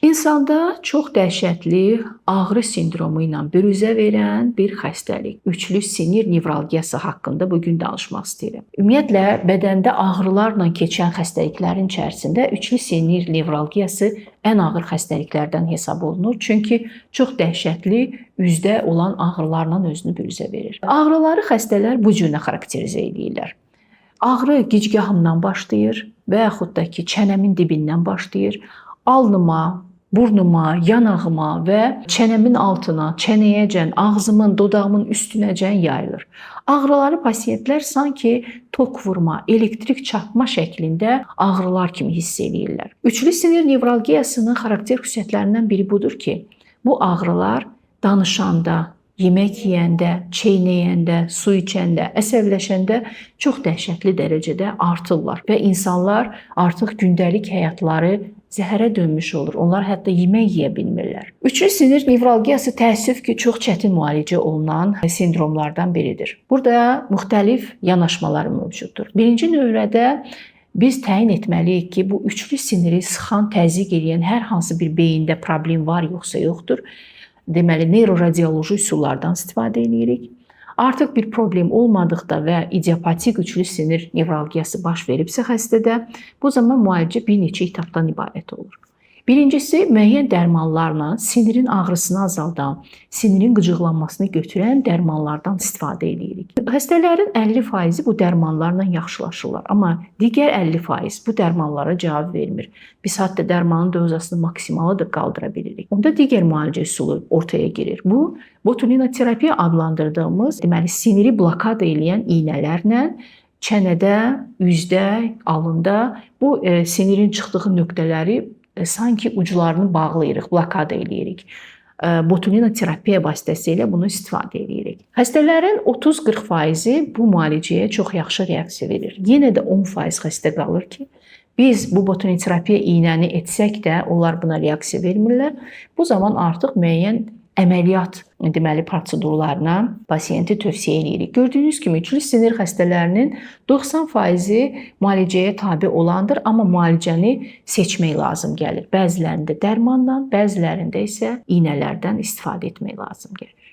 İnsanda çox dəhşətli ağrı sindromu ilə büruzə verən bir xəstəlik, üçlü sinir nevralgiyası haqqında bu gün danışmaq istəyirəm. Ümumiyyətlə, bədəndə ağrılarla keçən xəstəliklərin içərisində üçlü sinir nevralgiyası ən ağır xəstəliklərdən hesab olunur. Çünki çox dəhşətli üzdə olan ağrılarla özünü büruzə verir. Ağrıları xəstələr bu cürlə xarakterizə edirlər. Ağrı gicgahımdan başlayır və yaxud da ki, çənəmin dibindən başlayır. Alnıma, burnuma, yanağıma və çənəmin altına, çənəyəcən, ağzımın, dodağımın üstünəcən yayılır. Ağrıları pasiyentlər sanki tok vurma, elektrik çarpma şəklində ağrılar kimi hiss edirlər. Üçlü sinir nevralgiyasının xarakter xüsusiyyətlərindən biri budur ki, bu ağrılar danışanda, yemək yeyəndə, çeynəyəndə, su içəndə, əsəbləşəndə çox dəhşətli dərəcədə artırlar və insanlar artıq gündəlik həyatları zəhərə dönmüş olur. Onlar hətta yemək yeyə bilmirlər. Üçlü sinir nevralgiyası təəssüf ki, çox çətin müalicə olunan sindromlardan biridir. Burada müxtəlif yanaşmalar mövcuddur. Birinci növbədə biz təyin etməliyik ki, bu üçlü siniri sıxan, təzyiq edən hər hansı bir beyində problem var yoxsa yoxdur. Deməli, neyroradioloji üsullardan istifadə edirik. Artıq bir problem olmadıqda və idiopatik üçlü sinir nevralgiyası baş veribsə xəstədə, bu zaman müalicə bir neçə etapdan ibarət olur. Birincisi, müəyyən dərmanlarla sinirin ağrısını azaldan, sinirin qıcıqlanmasını götürən dərmanlardan istifadə edirik. Xəstələrin 50% bu dərmanlarla yaxşılaşırlar, amma digər 50% bu dərmanlara cavab vermir. Biz hətta dərmanın dozasını maksimala da qaldıra bilirik. Onda digər müalicə üsulu ortaya girir. Bu, botulinoterapiya adlandırdığımız, deməli, siniri blokada edən iynələrlə çənədə, üzdə, alında bu sinirin çıxdığı nöqtələri sanki uclarını bağlayırıq, blokada edirik. Botulinoterapiya vasitəsilə bunu istifadə edirik. Xəstələrin 30-40% bu müalicəyə çox yaxşı reaksiya verir. Yenə də 10% xəstə qalır ki, biz bu botulinoterapiya iynəni etsək də onlar buna reaksiya vermirlər. Bu zaman artıq müəyyən əməliyyat deməli prosedurlarına pasiyenti tövsiyə edirik. Gördüyünüz kimi üçlü sinir xəstələrinin 90% müalicəyə tabe olandır, amma müalicəni seçmək lazım gəlir. Bəzilərində dərmandan, bəzilərində isə iynələrdən istifadə etmək lazım gəlir.